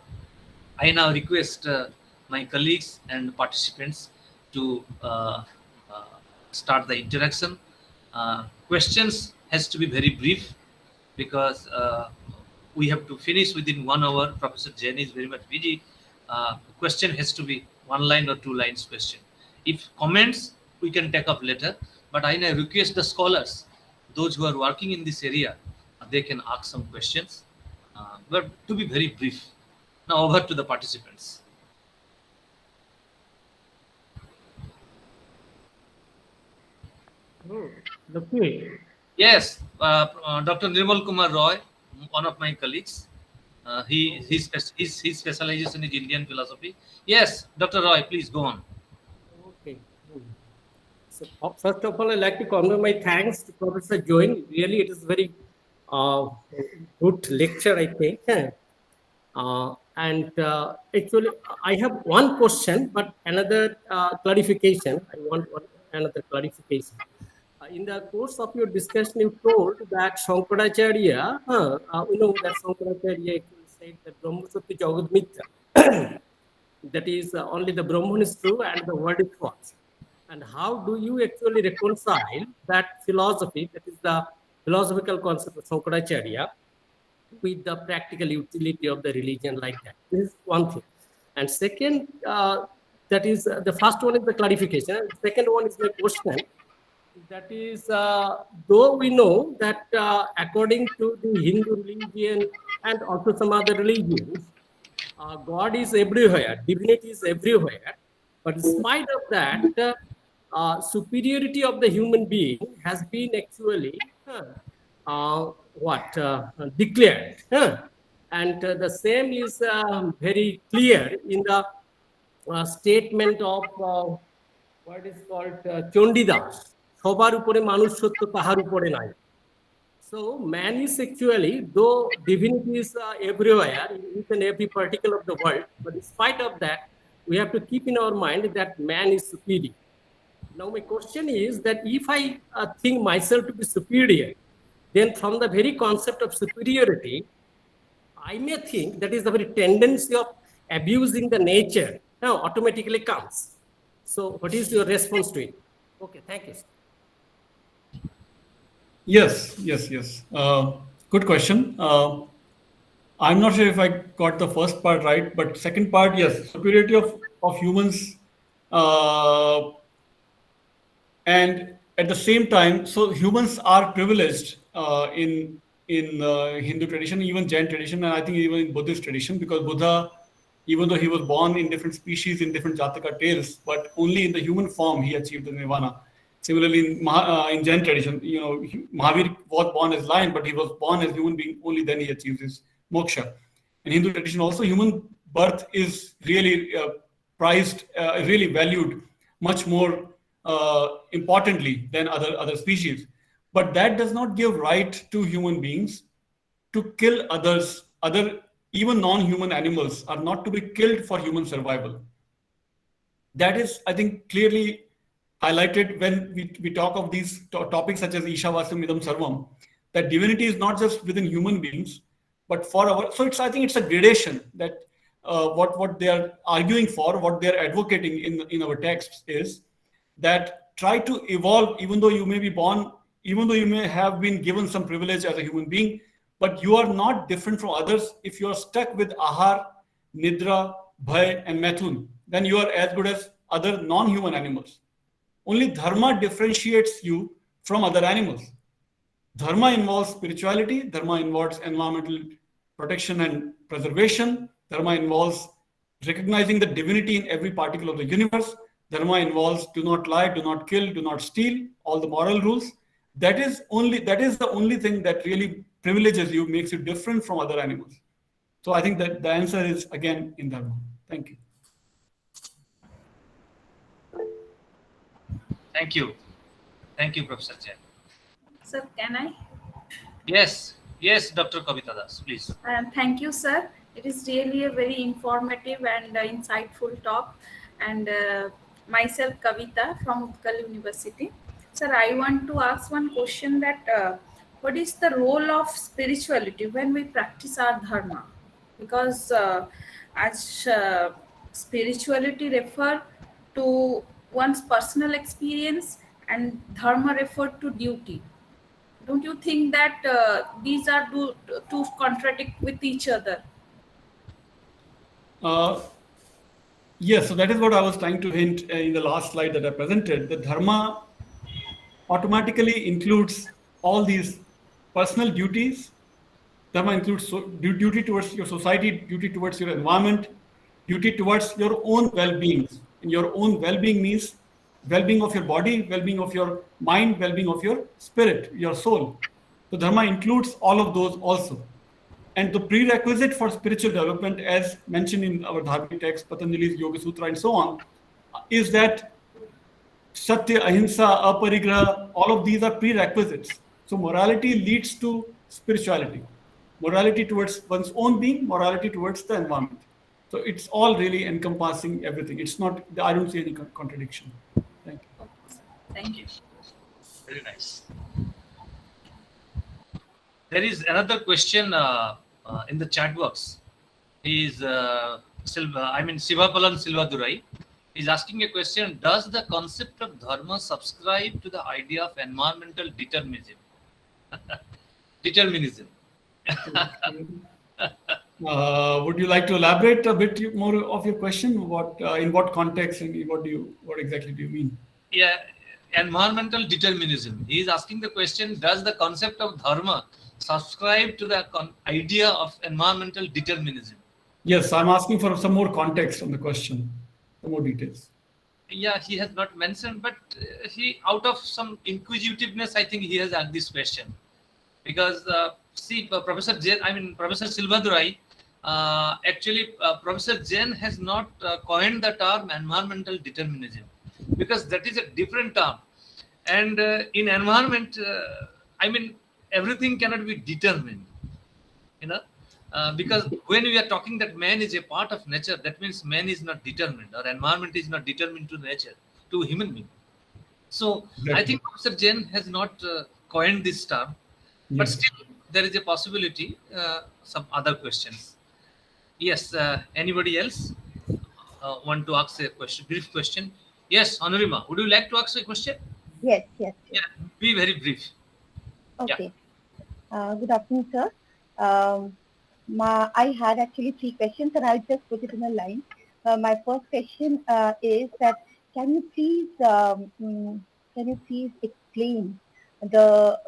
I now request my colleagues and participants to start the interaction. Questions has to be very brief, because we have to finish within 1 hour. Professor Jain is very much busy. Question has to be 1 line or 2 lines question. If comments, we can take up later, but I now request the scholars, those who are working in this area, they can ask some questions, but to be very brief. Now over to the participants. Okay. Yes, Dr. Nirmal Kumar Roy, one of my colleagues. His specialization is Indian philosophy. Yes, Dr. Roy, please go on. Okay. So first of all, I'd like to convey my thanks to Professor Jain. Really, it is very good lecture, I think. Actually, I have one question, but another clarification. I want another clarification. In the course of your discussion, you told that Shankaracharya, we know that Shankaracharya actually said that Brahma Satya Jagat Mithya. That is, only the Brahman is true and the world is false. And how do you actually reconcile that philosophy, that is the philosophical concept of Shankaracharya, with the practical utility of the religion like that? This is one thing. And second, that is, the first one is the clarification. And the second one is my question. That is, though we know that according to the Hindu religion and also some other religions, God is everywhere, divinity is everywhere. But in spite of that, superiority of the human being has been actually declared. And the same is very clear in the statement of what is called Chandidas. সবার উপরে মানুষ সত্য তাহার উপরে নাই. So man is actually, though divinity is everywhere, in each and every particle of the world, but in spite of that, we have to keep in our mind that man is superior. Now my question is that if I think myself to be superior, then from the very concept of superiority, I may think that is the very tendency of abusing the nature now automatically comes. So what is your response to it? Okay, thank you. Yes. Good question. I'm not sure if I got the first part right, but second part, yes, superiority of humans, and at the same time, so humans are privileged in in Hindu tradition, even Jain tradition, and I think even in Buddhist tradition, because Buddha, even though he was born in different species, in different Jataka tales, but only in the human form he achieved the nirvana. Similarly, in Jain tradition, Mahavir was born as lion, but he was born as human being. Only then he achieves his moksha. In Hindu tradition, also human birth is really prized, really valued much more importantly than other species. But that does not give right to human beings to kill others. Even non-human animals are not to be killed for human survival. That is, I think, clearly highlighted when we talk of these topics such as Ishavasam Idam Sarvam, that divinity is not just within human beings, but for our. So I think it's a gradation that what they are arguing for, what they are advocating in our texts is that try to evolve, even though you may be born, even though you may have been given some privilege as a human being, but you are not different from others. If you are stuck with ahar, nidra, bhay, and methun, then you are as good as other non-human animals. Only dharma differentiates you from other animals. Dharma involves spirituality, dharma involves environmental protection and preservation, dharma involves recognizing the divinity in every particle of the universe, dharma involves do not lie, do not kill, do not steal, all the moral rules. That is the only thing that really privileges you, makes you different from other animals. So I think that the answer is again in dharma. Thank you. Thank you. Thank you, Professor Jain. Sir, can I? Yes, Dr. Kavita Das, please. Thank you, sir. It is really a very informative and insightful talk. And myself, Kavita from Utkal University. Sir, I want to ask one question that what is the role of spirituality when we practice our dharma? Because as spirituality refer to one's personal experience and dharma refer to duty. Don't you think that these are two contradict with each other? Yes, so that is what I was trying to hint in the last slide that I presented. The dharma automatically includes all these personal duties. Dharma includes duty towards your society, duty towards your environment, duty towards your own well-being. And your own well-being means well-being of your body, well-being of your mind, well-being of your spirit, your soul. So dharma includes all of those also. And the prerequisite for spiritual development, as mentioned in our Dharmic text, Patanjali's Yoga Sutra, and so on, is that Satya, Ahimsa, Aparigraha, all of these are prerequisites. So morality leads to spirituality. Morality towards one's own being, morality towards the environment. So it's all really encompassing everything. It's not, I don't see any contradiction. Thank you. Thank you. Very nice. There is another question in the chat box. He is Sivapalan Silvadurai. He's asking a question: does the concept of dharma subscribe to the idea of environmental determinism? Determinism. Would you like to elaborate a bit more of your question? What in what context and what exactly do you mean? Yeah, environmental determinism. He is asking the question: does the concept of dharma subscribe to the idea of environmental determinism? Yes, I'm asking for some more context on the question, some more details. Yeah, he has not mentioned, but he, out of some inquisitiveness, I think he has asked this question. Because Professor Silvadurai, Professor Jain has not coined the term environmental determinism, because that is a different term. And in environment, everything cannot be determined, because when we are talking that man is a part of nature, that means man is not determined, or environment is not determined to nature, to human being. So I think Professor Jain has not coined this term, but still there is a possibility. Some other questions. Yes, anybody else want to ask a question? Brief question. Yes, Honorima, would you like to ask a question? Yes. Yeah, be very brief. Okay. Good afternoon, sir. I had actually 3 questions, and I'll just put it in a line. My first question is that can you please explain the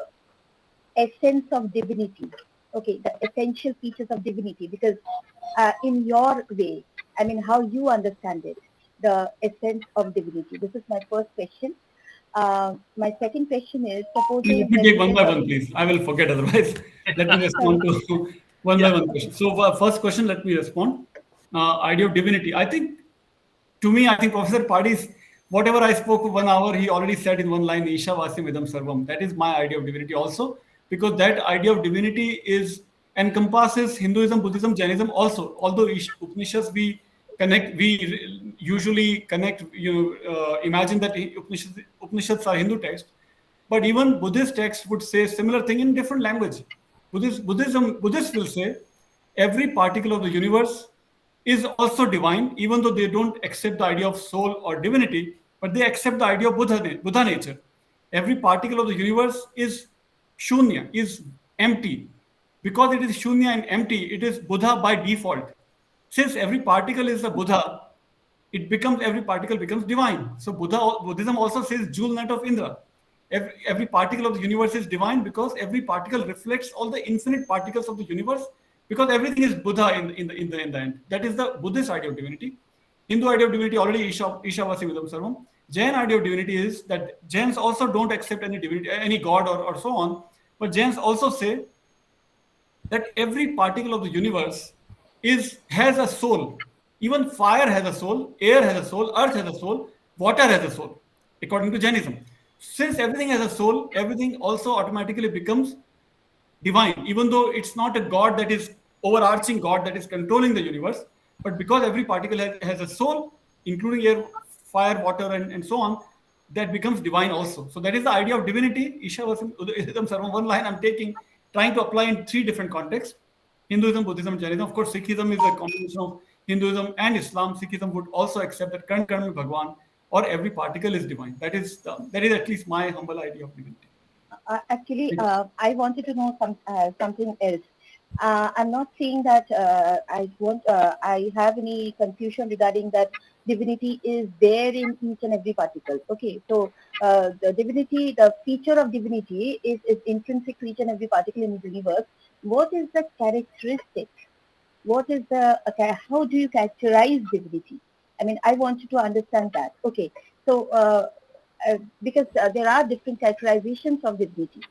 essence of divinity. Okay, the essential features of divinity, because in your way, I mean, how you understand it, the essence of divinity. This is my first question. My second question is, Please supposing let me there take is one a by one, please. I will forget otherwise. Let me respond to one by one question. So, first question, let me respond. Idea of divinity. I think, to me, I think Professor Padi's, whatever I spoke for 1 hour, he already said in one line, Isha Vasim Idam Sarvam. That is my idea of divinity also, because that idea of divinity encompasses Hinduism, Buddhism, Jainism also. Although Upanishads we usually connect, imagine that Upanishads are Hindu texts, but even Buddhist texts would say similar thing in different language. Buddhists will say every particle of the universe is also divine, even though they don't accept the idea of soul or divinity, but they accept the idea of Buddha nature. Every particle of the universe is shunya, is empty. Because it is shunya and empty, it is Buddha by default. Since every particle is a Buddha, every particle becomes divine. So Buddhism also says jewel net of Indra. Every particle of the universe is divine because every particle reflects all the infinite particles of the universe, because everything is Buddha in the end. That is the Buddhist idea of divinity. Hindu idea of divinity already Ishavasi Vidam Sarvam. Jain idea of divinity is that Jains also don't accept any divinity, any god or so on, but Jains also say that every particle of the universe has a soul. Even fire has a soul, air has a soul, earth has a soul, water has a soul, according to Jainism. Since everything has a soul, everything also automatically becomes divine, even though it's not a god that is overarching god that is controlling the universe, but because every particle has a soul, including air, fire, water, and so on, that becomes divine also. So that is the idea of divinity. Isha Vasim Idam Sarvam, one line I'm taking, trying to apply in three different contexts: Hinduism, Buddhism, Jainism. Of course, Sikhism is a combination of Hinduism and Islam. Sikhism would also accept that Karn Karn mein Bhagwan, or every particle is divine. That is at least my humble idea of divinity. Actually, I wanted to know something else. I'm not saying that I have any confusion regarding that divinity is there in each and every particle. Okay, so the feature of divinity is intrinsic to each and every particle in the universe. What is the characteristic? What is how do you characterize divinity? I mean, I want you to understand that. Okay, so because there are different characterizations of divinity.